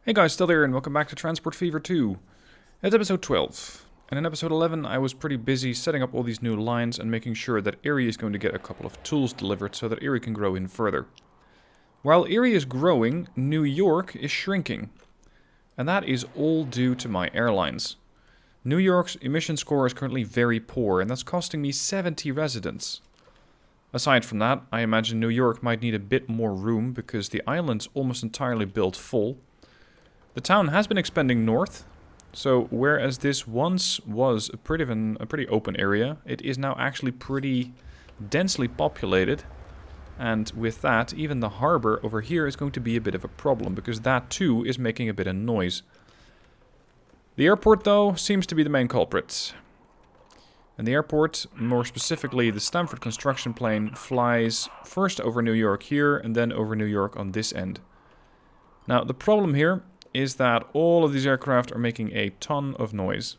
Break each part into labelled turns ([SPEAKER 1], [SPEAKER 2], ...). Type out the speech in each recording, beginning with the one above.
[SPEAKER 1] Hey guys, still there, and welcome back to Transport Fever 2. It's episode 12. And in episode 11 I was pretty busy setting up all these new lines and making sure that Erie is going to get a couple of tools delivered so that Erie can grow in further. While Erie is growing, New York is shrinking. And that is all due to my airlines. New York's emission score is currently very poor, and that's costing me 70 residents. Aside from that, I imagine New York might need a bit more room because the island's almost entirely built full. The town has been expanding north, so whereas this once was a pretty open area, it is now actually pretty densely populated. And with that, even the harbor over here is going to be a bit of a problem, because that too is making a bit of noise. The airport, though, seems to be the main culprit. And the airport, more specifically the Stamford construction plane, flies first over New York here and then over New York on this end. Now, the problem here is that all of these aircraft are making a ton of noise.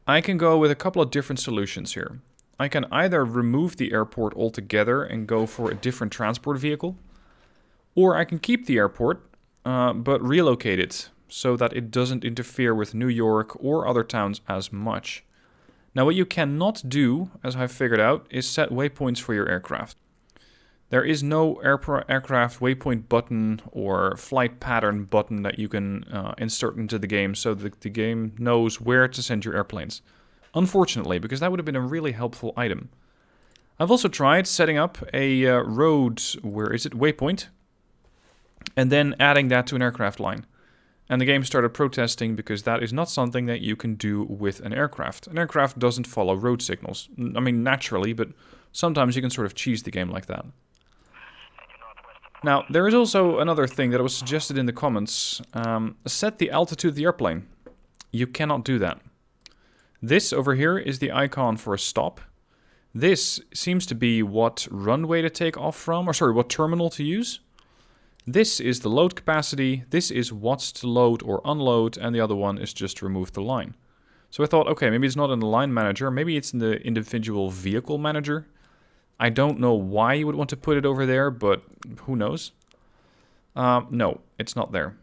[SPEAKER 1] I can go with a couple of different solutions here. I can either remove the airport altogether and go for a different transport vehicle, or I can keep the airport, but relocate it so that it doesn't interfere with New York or other towns as much. Now, what you cannot do, as I've figured out, is set waypoints for your aircraft. There is no aircraft waypoint button or flight pattern button that you can insert into the game so that the game knows where to send your airplanes. Unfortunately, because that would have been a really helpful item. I've also tried setting up a road, waypoint, and then adding that to an aircraft line. And the game started protesting because that is not something that you can do with an aircraft. An aircraft doesn't follow road signals. I mean, naturally, but sometimes you can sort of cheese the game like that. Now, there is also another thing that was suggested in the comments. Set the altitude of the airplane. You cannot do that. This over here is the icon for a stop. This seems to be what runway to take off from, what terminal to use. This is the load capacity, this is what's to load or unload, and the other one is just remove the line. So I thought, okay, maybe it's not in the line manager, maybe it's in the individual vehicle manager. I don't know why you would want to put it over there, but who knows? No, it's not there.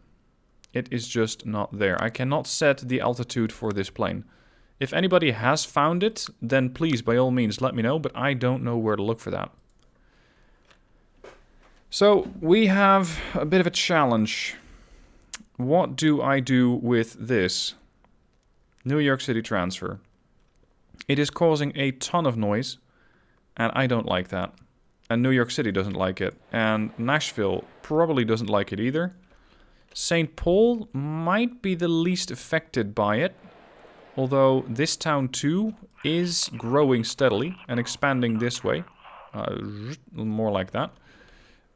[SPEAKER 1] It is just not there. I cannot set the altitude for this plane. If anybody has found it, then please, by all means, let me know, but I don't know where to look for that. So, we have a bit of a challenge. What do I do with this? New York City transfer. It is causing a ton of noise. And I don't like that. And New York City doesn't like it. And Nashville probably doesn't like it either. St. Paul might be the least affected by it. Although this town too is growing steadily and expanding this way. More like that.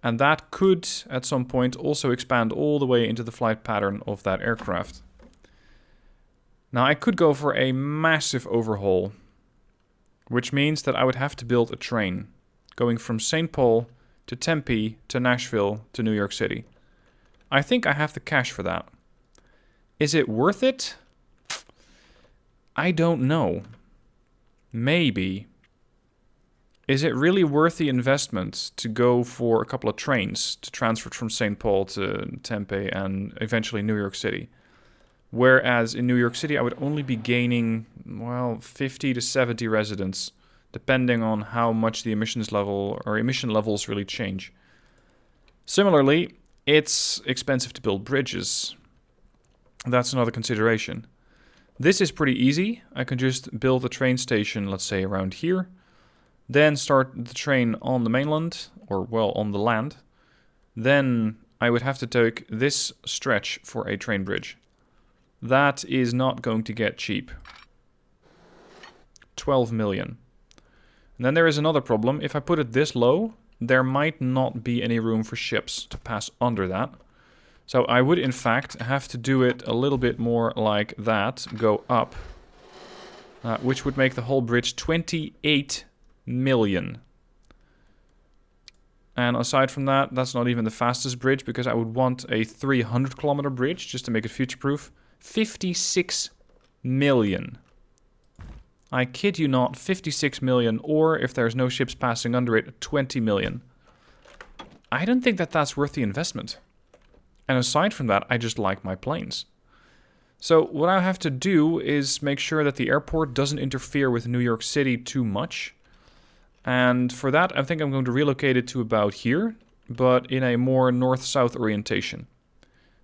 [SPEAKER 1] And that could, at some point, also expand all the way into the flight pattern of that aircraft. Now, I could go for a massive overhaul, which means that I would have to build a train going from St. Paul to Tempe to Nashville to New York City. I think I have the cash for that. Is it worth it? I don't know. Maybe. Is it really worth the investment to go for a couple of trains to transfer from St. Paul to Tempe and eventually New York City? Whereas in New York City, I would only be gaining, 50 to 70 residents, depending on how much the emission levels really change. Similarly, it's expensive to build bridges. That's another consideration. This is pretty easy. I can just build a train station, let's say around here, then start the train on the mainland, on the land. Then I would have to take this stretch for a train bridge. That is not going to get cheap. 12 million. And then there is another problem. If I put it this low, there might not be any room for ships to pass under that. So I would, in fact, have to do it a little bit more like that. Go up. Which would make the whole bridge 28 million. And aside from that, that's not even the fastest bridge, because I would want a 300-kilometer bridge just to make it future-proof. 56 million. I kid you not, 56 million, or if there's no ships passing under it, 20 million. I don't think that that's worth the investment. And aside from that, I just like my planes. So what I have to do is make sure that the airport doesn't interfere with New York City too much. And for that, I think I'm going to relocate it to about here, but in a more north-south orientation,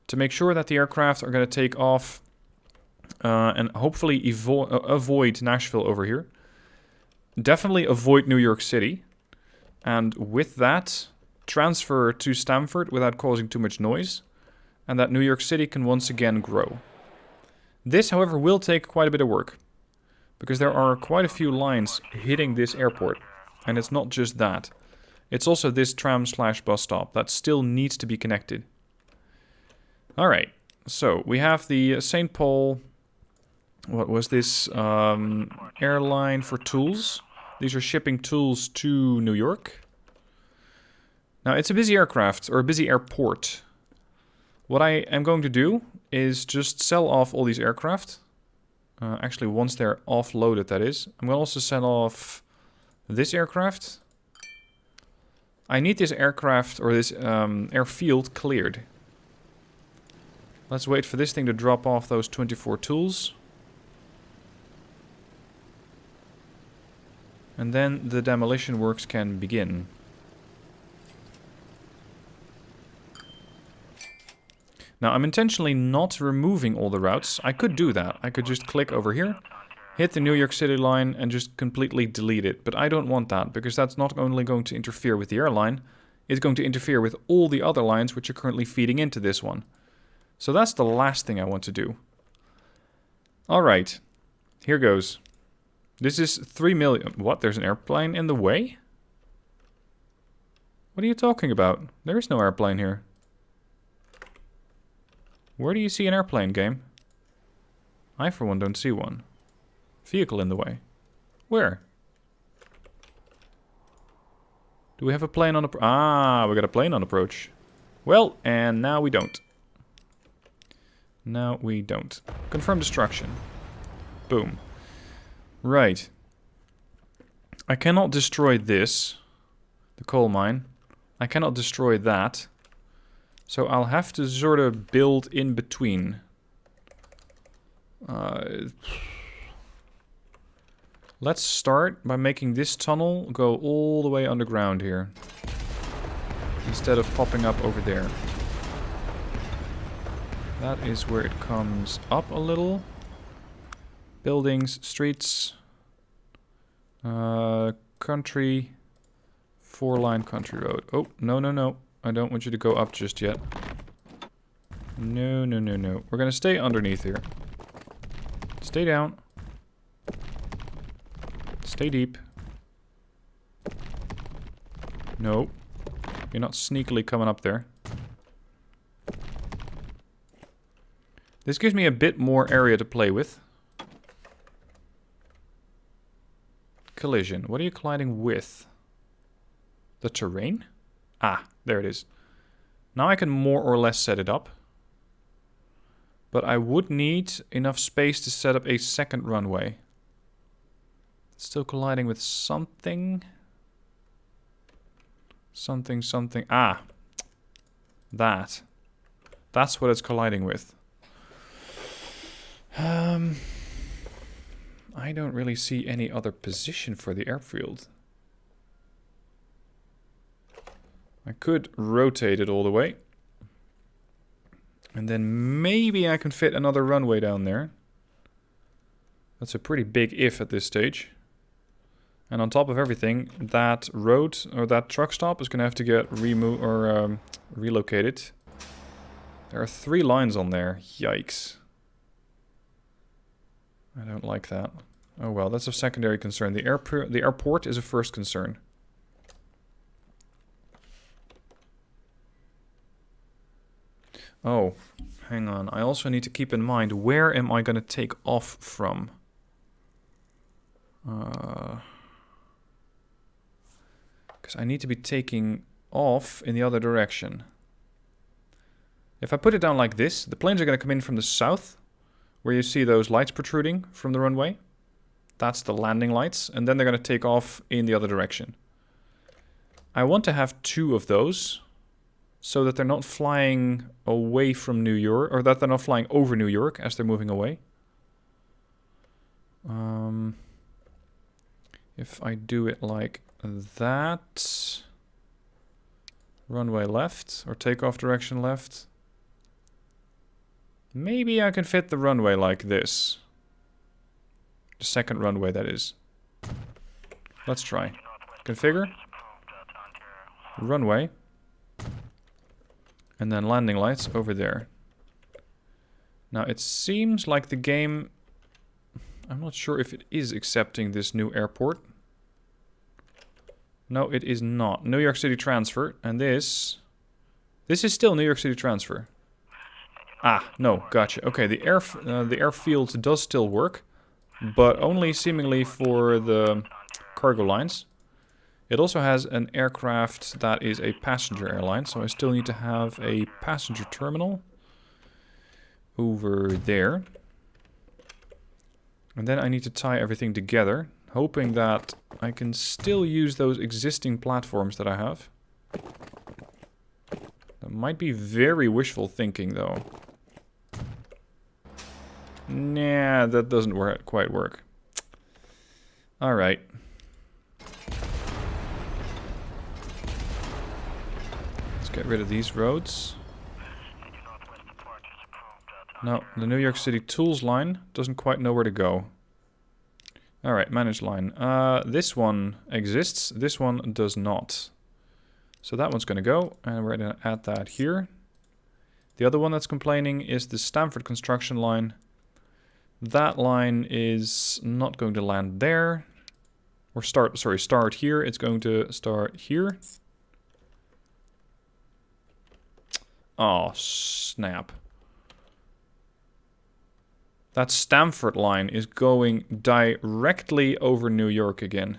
[SPEAKER 1] to make sure that the aircraft are going to take off and hopefully avoid Nashville over here. Definitely avoid New York City. And with that, transfer to Stamford without causing too much noise. And that New York City can once again grow. This, however, will take quite a bit of work. Because there are quite a few lines hitting this airport. And it's not just that. It's also this tram/bus stop that still needs to be connected. Alright, so we have the St. Paul... What was this? Airline for tools. These are shipping tools to New York. Now, it's a busy aircraft, or a busy airport. What I am going to do is just sell off all these aircraft. Actually, once they're offloaded, that is. I'm going to also sell off this aircraft. I need this aircraft, or this airfield, cleared. Let's wait for this thing to drop off those 24 tools. And then the demolition works can begin. Now, I'm intentionally not removing all the routes. I could do that. I could just click over here, hit the New York City line, and just completely delete it. But I don't want that, because that's not only going to interfere with the airline, it's going to interfere with all the other lines which are currently feeding into this one. So that's the last thing I want to do. Alright, here goes. This is 3 million... What? There's an airplane in the way? What are you talking about? There is no airplane here. Where do you see an airplane, game? I, for one, don't see one. Vehicle in the way. Where? Do we have a plane on... Ah, we got a plane on approach. Well, and now we don't. Now we don't. Confirm destruction. Boom. Right. I cannot destroy this. The coal mine. I cannot destroy that. So I'll have to sort of build in between. Let's start by making this tunnel go all the way underground here. Instead of popping up over there. That is where it comes up a little. Buildings, streets, country, 4-line country road. Oh, no, no, no. I don't want you to go up just yet. No, no, no, no. We're going to stay underneath here. Stay down. Stay deep. No. You're not sneakily coming up there. This gives me a bit more area to play with. Collision. What are you colliding with? The terrain? Ah, there it is. Now I can more or less set it up. But I would need enough space to set up a second runway. It's still colliding with something. Something. Ah. That. That's what it's colliding with. I don't really see any other position for the airfield. I could rotate it all the way. And then maybe I can fit another runway down there. That's a pretty big if at this stage. And on top of everything, that road or that truck stop is going to have to get relocated. There are 3 lines on there. Yikes. I don't like that. Oh well, that's a secondary concern. The airport is a first concern. Oh, hang on. I also need to keep in mind, where am I going to take off from? Because I need to be taking off in the other direction. If I put it down like this, the planes are going to come in from the south, where you see those lights protruding from the runway. That's the landing lights, and then they're going to take off in the other direction. I want to have 2 of those, so that they're not flying away from New York, or that they're not flying over New York as they're moving away. If I do it like that, runway left, or takeoff direction left, maybe I can fit the runway like this. The second runway, that is. Let's try. Configure. Runway. And then landing lights over there. Now it seems like the game... I'm not sure if it is accepting this new airport. No, it is not. New York City transfer. And this... This is still New York City transfer. Ah, no, gotcha. Okay, the airfield does still work. But only seemingly for the cargo lines. It also has an aircraft that is a passenger airline. So I still need to have a passenger terminal over there. And then I need to tie everything together, hoping that I can still use those existing platforms that I have. That might be very wishful thinking, though. Nah, that doesn't quite work. Alright. Let's get rid of these roads. No, the New York City tools line doesn't quite know where to go. Alright, manage line. This one exists, this one does not. So that one's going to go, and we're going to add that here. The other one that's complaining is the Stamford construction line. That line is not going to land there. Or start here. It's going to start here. Oh, snap. That Stamford line is going directly over New York again.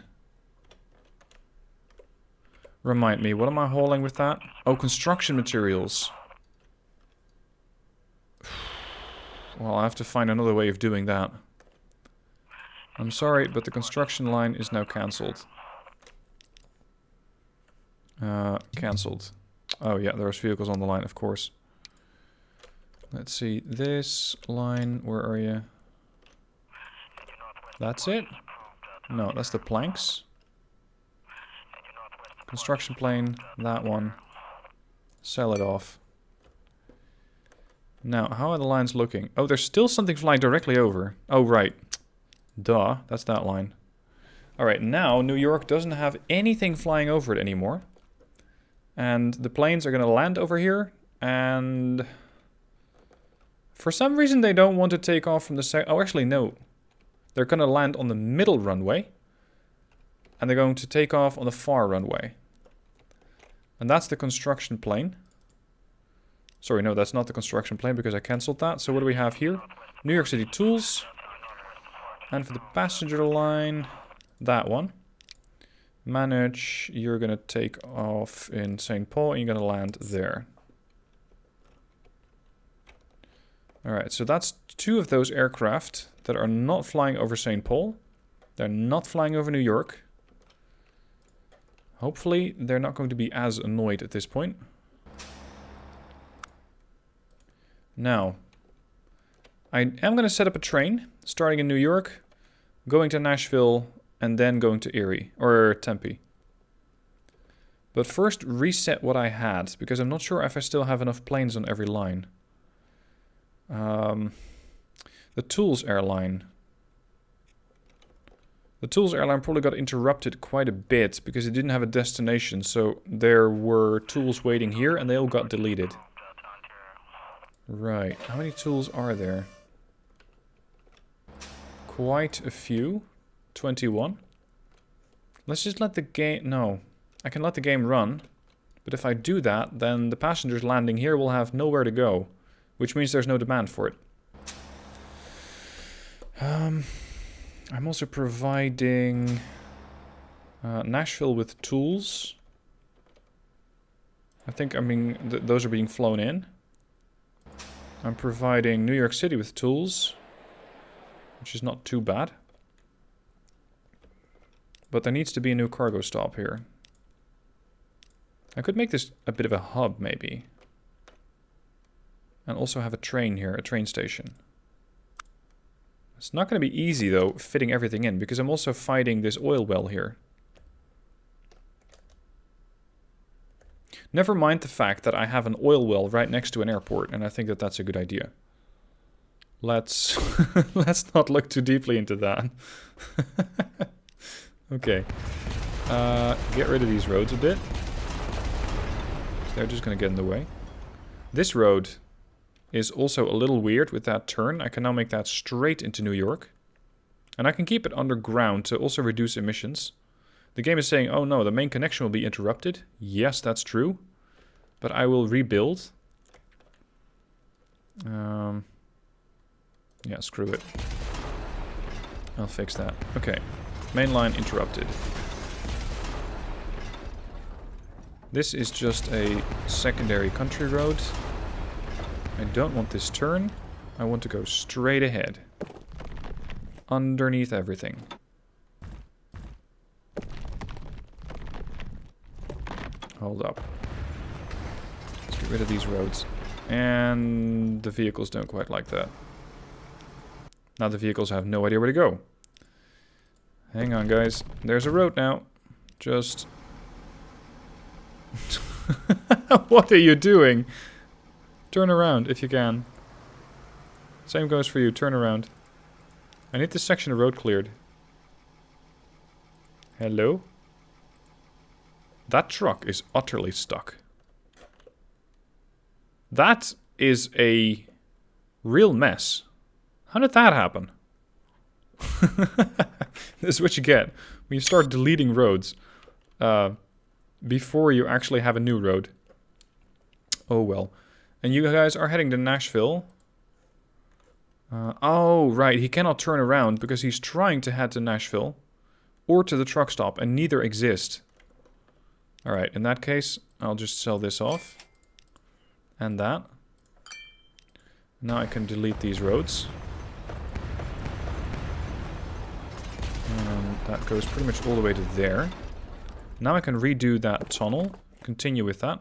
[SPEAKER 1] Remind me, what am I hauling with that? Oh, construction materials. Well, I have to find another way of doing that. I'm sorry, but the construction line is now cancelled. Cancelled. Oh yeah, there's vehicles on the line, of course. Let's see, this line, where are you? That's it? No, that's the planks. Construction plane, that one. Sell it off. Now, how are the lines looking? Oh, there's still something flying directly over. Oh, right. Duh, that's that line. Alright, now New York doesn't have anything flying over it anymore. And the planes are going to land over here, and... For some reason they don't want to take off from the oh, actually, no. They're going to land on the middle runway. And they're going to take off on the far runway. And that's the construction plane. Sorry, no, that's not the construction plane because I cancelled that. So what do we have here? New York City tools. And for the passenger line, that one. Manage, you're going to take off in St. Paul and you're going to land there. Alright, so that's two of those aircraft that are not flying over St. Paul. They're not flying over New York. Hopefully, they're not going to be as annoyed at this point. Now, I am going to set up a train, starting in New York, going to Nashville, and then going to Erie, or Tempe. But first, reset what I had, because I'm not sure if I still have enough planes on every line. The Tools airline. The Tools airline probably got interrupted quite a bit because it didn't have a destination. So there were tools waiting here and they all got deleted. Right. How many tools are there? Quite a few. 21. Let's just let the game... No. I can let the game run. But if I do that, then the passengers landing here will have nowhere to go. Which means there's no demand for it. I'm also providing Nashville with tools. I mean, those are being flown in. I'm providing New York City with tools, which is not too bad. But there needs to be a new cargo stop here. I could make this a bit of a hub, maybe. And also have a train here, a train station. It's not going to be easy, though, fitting everything in, because I'm also fighting this oil well here. Never mind the fact that I have an oil well right next to an airport, and I think that that's a good idea. Let's let's not look too deeply into that. Okay. Get rid of these roads a bit. They're just going to get in the way. This road is also a little weird with that turn. I can now make that straight into New York. And I can keep it underground to also reduce emissions. The game is saying, oh no, the main connection will be interrupted. Yes, that's true. But I will rebuild. Yeah, screw it. I'll fix that. Okay. Main line interrupted. This is just a secondary country road. I don't want this turn. I want to go straight ahead. Underneath everything. Hold up. Let's get rid of these roads. And the vehicles don't quite like that. Now the vehicles have no idea where to go. Hang on, guys. There's a road now. Just... What are you doing? Turn around if you can. Same goes for you. Turn around. I need this section of road cleared. Hello? That truck is utterly stuck. That is a real mess. How did that happen? This is what you get when you start deleting roads before you actually have a new road. Oh well. And you guys are heading to Nashville. Oh, right. He cannot turn around because he's trying to head to Nashville or to the truck stop, and neither exist. Alright, in that case, I'll just sell this off. And that. Now I can delete these roads. And that goes pretty much all the way to there. Now I can redo that tunnel. Continue with that.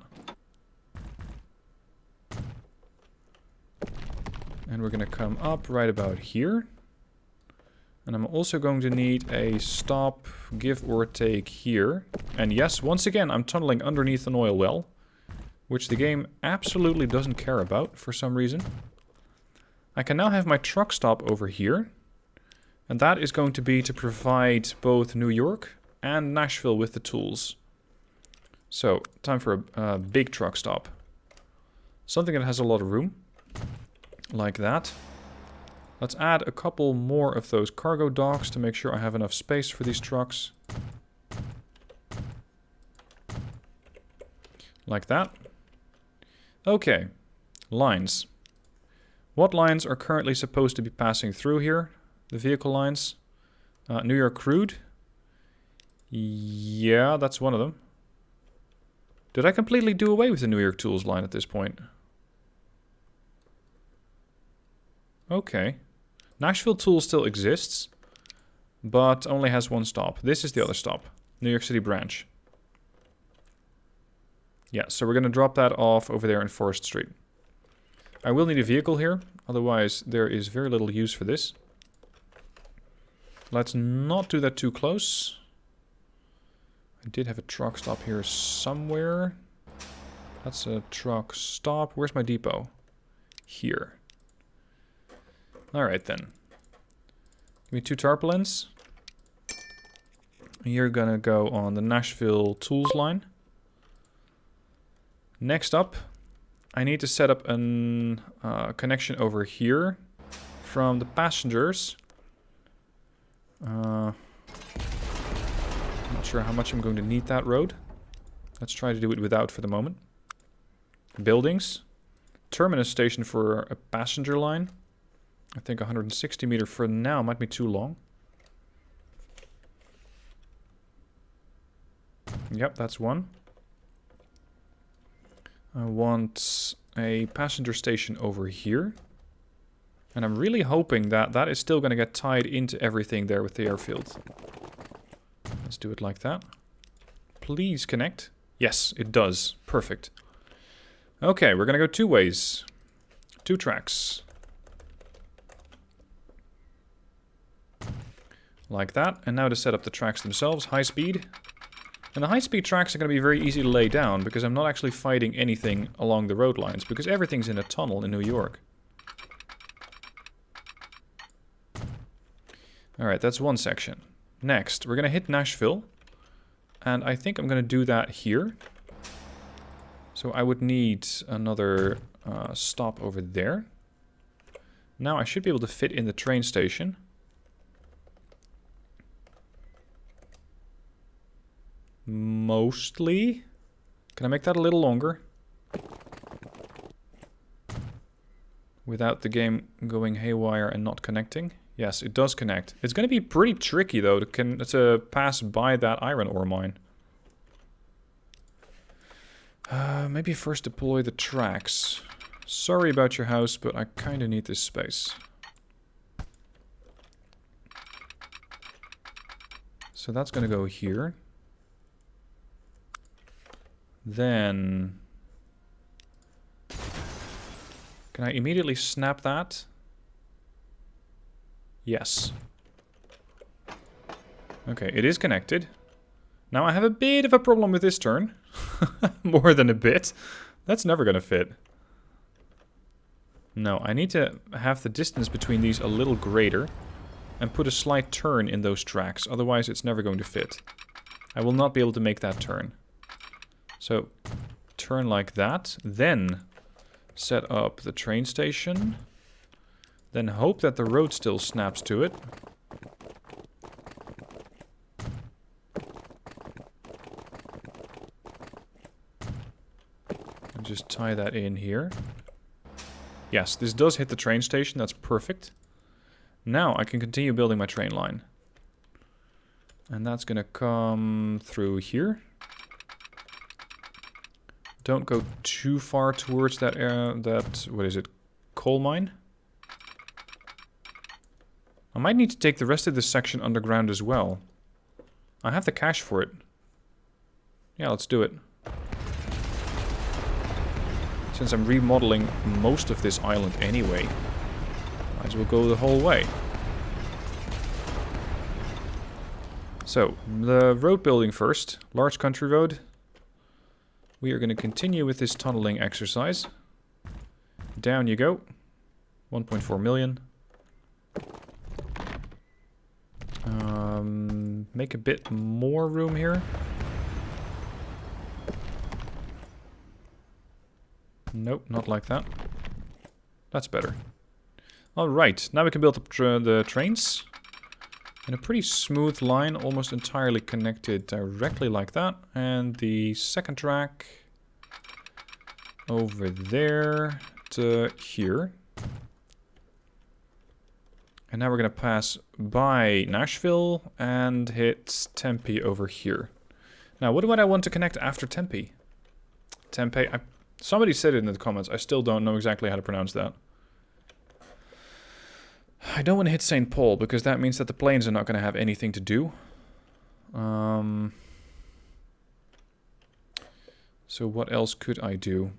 [SPEAKER 1] And we're going to come up right about here. And I'm also going to need a stop, give or take here. And yes, once again, I'm tunneling underneath an oil well, which the game absolutely doesn't care about for some reason. I can now have my truck stop over here. And that is going to be to provide both New York and Nashville with the tools. So, time for a big truck stop. Something that has a lot of room. Like that. Let's add a couple more of those cargo docks to make sure I have enough space for these trucks. Like that. Okay. Lines. What lines are currently supposed to be passing through here? The vehicle lines. New York crude. Yeah, that's one of them. Did I completely do away with the New York tools line at this point? Okay. Nashville Tools still exists, but only has one stop. This is the other stop. New York City branch. Yeah, so we're going to drop that off over there in Forest Street. I will need a vehicle here, otherwise there is very little use for this. Let's not do that too close. I did have a truck stop here somewhere. That's a truck stop. Where's my depot? Here. Alright then. Give me 2 tarpaulins. You're gonna go on the Nashville Tools line. Next up, I need to set up a connection over here from the passengers. Not sure how much I'm going to need that road. Let's try to do it without for the moment. Buildings. Terminus station for a passenger line. I think 160 meter for now might be too long. Yep, that's one. I want a passenger station over here. And I'm really hoping that that is still going to get tied into everything there with the airfield. Let's do it like that. Please connect. Yes, it does. Perfect. Okay, we're gonna go 2 ways. 2 tracks. Like that. And now to set up the tracks themselves. High speed. And the high speed tracks are going to be very easy to lay down because I'm not actually fighting anything along the road lines because everything's in a tunnel in New York. Alright, that's one section. Next, we're going to hit Nashville. And I think I'm going to do that here. So I would need another stop over there. Now I should be able to fit in the train station. Mostly. Can I make that a little longer? Without the game going haywire and not connecting? Yes, it does connect. It's going to be pretty tricky, though, to pass by that iron ore mine. Maybe first deploy the tracks. Sorry about your house, but I kind of need this space. So that's going to go here. Then... Can I immediately snap that? Yes. Okay, it is connected. Now I have a bit of a problem with this turn. More than a bit. That's never gonna fit. No, I need to have the distance between these a little greater. And put a slight turn in those tracks. Otherwise it's never going to fit. I will not be able to make that turn. So, turn like that. Then, set up the train station. Then hope that the road still snaps to it. And just tie that in here. Yes, this does hit the train station. That's perfect. Now I can continue building my train line. And that's going to come through here. Don't go too far towards that, what is it, coal mine? I might need to take the rest of this section underground as well. I have the cash for it. Yeah, let's do it. Since I'm remodeling most of this island anyway, might as well go the whole way. So, the road building first. Large country road. We are going to continue with this tunneling exercise. Down you go. 1.4 million. Make a bit more room here. Nope, not like that. That's better. Alright, now we can build the trains. In a pretty smooth line, almost entirely connected directly like that. And the second track over there to here. And now we're going to pass by Nashville and hit Tempe over here. Now, what do I want to connect after Tempe? Tempe, somebody said it in the comments. I still don't know exactly how to pronounce that. I don't want to hit St. Paul, because that means that the planes are not going to have anything to do. So what else could I do?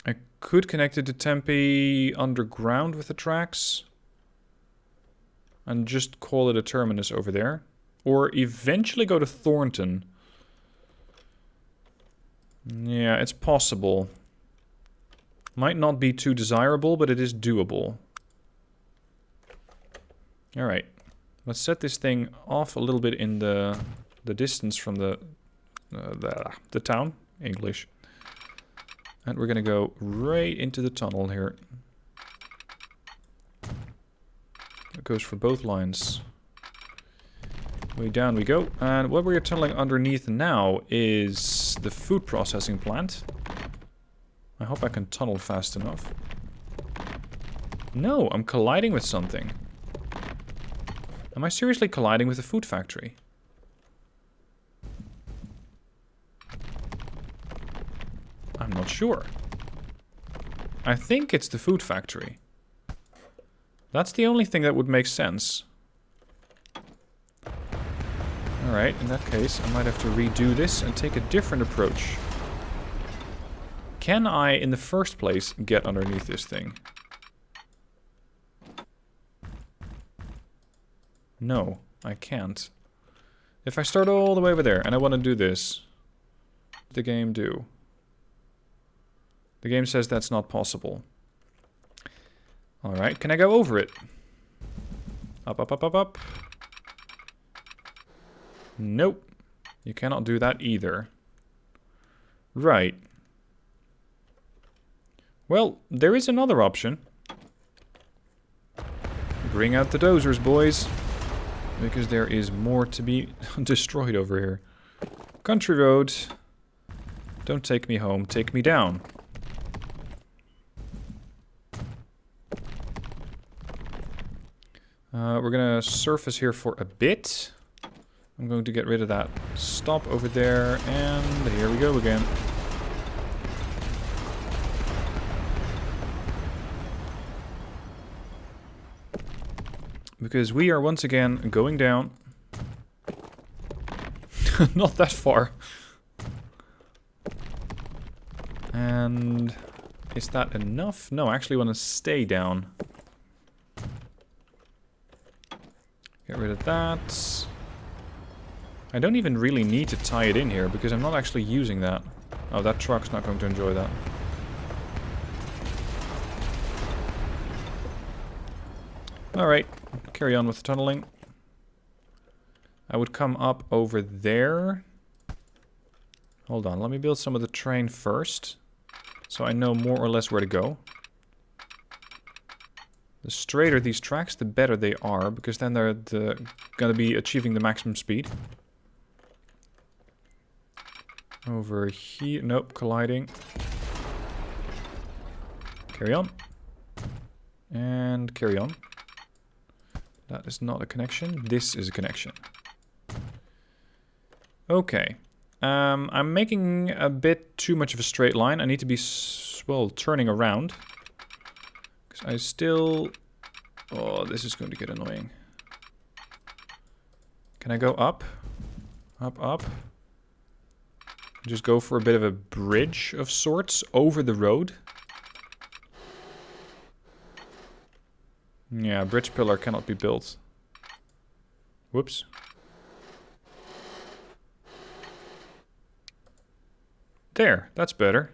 [SPEAKER 1] I could connect it to Tempe underground with the tracks. And just call it a terminus over there. Or eventually go to Thornton. Yeah, it's possible. Might not be too desirable, but it is doable. Alright. Let's set this thing off a little bit in the distance from the town. English. And we're going to go right into the tunnel here. That goes for both lines. Way down we go. And what we're tunneling underneath now is the food processing plant. I hope I can tunnel fast enough. No, I'm colliding with something. Am I seriously colliding with a food factory? I'm not sure. I think it's the food factory. That's the only thing that would make sense. Alright, in that case, I might have to redo this and take a different approach. Can I, in the first place, get underneath this thing? No, I can't. If I start all the way over there and I want to do this, what does the game do? The game says that's not possible. Alright, can I go over it? Up, up, up, up, up. Nope. You cannot do that either. Right. Well, there is another option. Bring out the dozers, boys. Because there is more to be destroyed over here. Country road. Don't take me home, take me down. We're gonna surface here for a bit. I'm going to get rid of that stop over there, and here we go again. Because we are once again going down. Not that far. And is that enough? No, I actually want to stay down. Get rid of that. I don't even really need to tie it in here because I'm not actually using that. Oh, that truck's not going to enjoy that. Alright, carry on with the tunneling. I would come up over there. Hold on, let me build some of the train first. So I know more or less where to go. The straighter these tracks, the better they are, because then they're gonna be achieving the maximum speed. Over here, nope, colliding. Carry on. And carry on. That is not a connection, this is a connection. Okay. I'm making a bit too much of a straight line. I need to be, well, turning around. Because I still... Oh, this is going to get annoying. Can I go up? Up, up. Just go for a bit of a bridge of sorts over the road. Yeah, bridge pillar cannot be built. Whoops. There, that's better.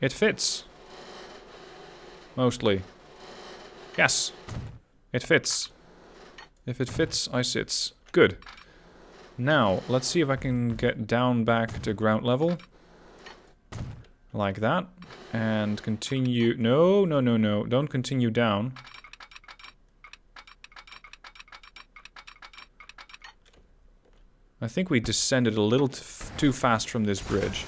[SPEAKER 1] It fits. Mostly. Yes. It fits. If it fits, I sits. Good. Now, let's see if I can get down back to ground level. Like that. And continue... No, no, no, no. Don't continue down. I think we descended a little too fast from this bridge.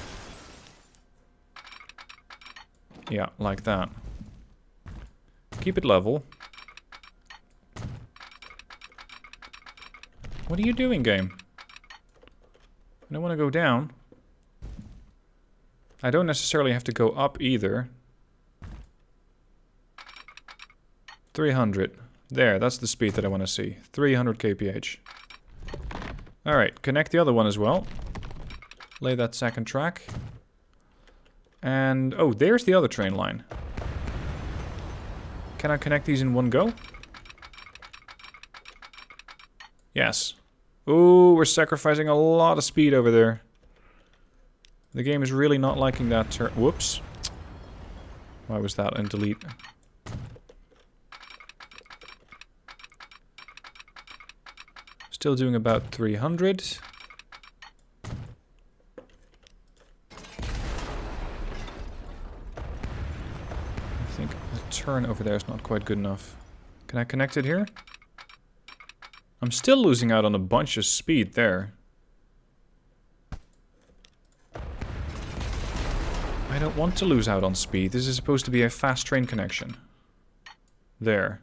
[SPEAKER 1] Yeah, like that. Keep it level. What are you doing, game? I don't want to go down. I don't necessarily have to go up either. 300. There, that's the speed that I want to see. 300 kph. Alright, connect the other one as well. Lay that second track. And, oh, there's the other train line. Can I connect these in one go? Yes. Ooh, we're sacrificing a lot of speed over there. The game is really not liking that turn. Whoops. Why was that in delete? Still doing about 300. I think the turn over there is not quite good enough. Can I connect it here? I'm still losing out on a bunch of speed there. I don't want to lose out on speed. This is supposed to be a fast train connection. There.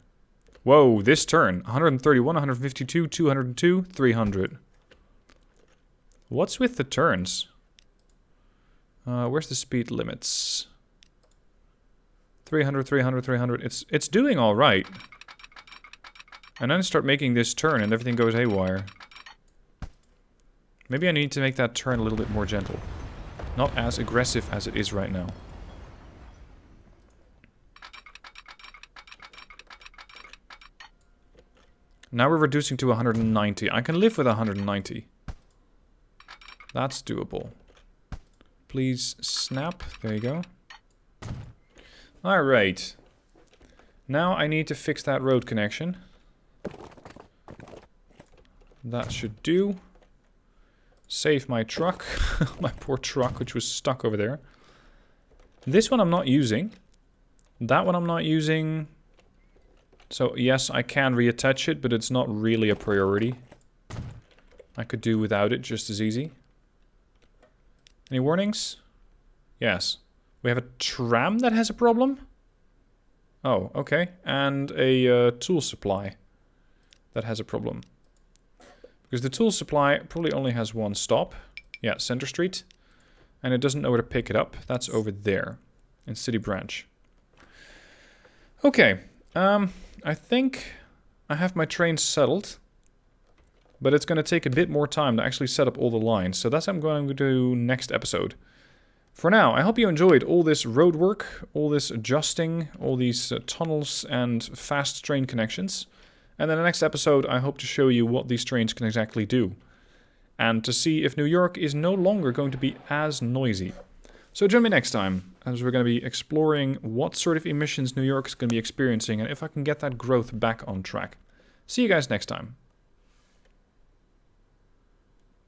[SPEAKER 1] Whoa, this turn. 131, 152, 202, 300. What's with the turns? Where's the speed limits? 300, 300, 300. It's doing all right. And then start making this turn and everything goes haywire. Maybe I need to make that turn a little bit more gentle. Not as aggressive as it is right now. Now we're reducing to 190. I can live with 190. That's doable. Please snap. There you go. Alright. Now I need to fix that road connection. That should do. Save my truck. My poor truck, which was stuck over there. This one I'm not using. That one I'm not using. So, yes, I can reattach it, but it's not really a priority. I could do without it just as easy. Any warnings? Yes. We have a tram that has a problem? Oh, okay. And a tool supply that has a problem. Because the tool supply probably only has one stop. Yeah, Center Street. And it doesn't know where to pick it up. That's over there in City Branch. Okay. I think I have my train settled. But it's going to take a bit more time to actually set up all the lines. So that's what I'm going to do next episode. For now, I hope you enjoyed all this road work, all this adjusting, all these tunnels and fast train connections. And in the next episode, I hope to show you what these trains can exactly do. And to see if New York is no longer going to be as noisy. So join me next time, as we're going to be exploring what sort of emissions New York is going to be experiencing and if I can get that growth back on track. See you guys next time.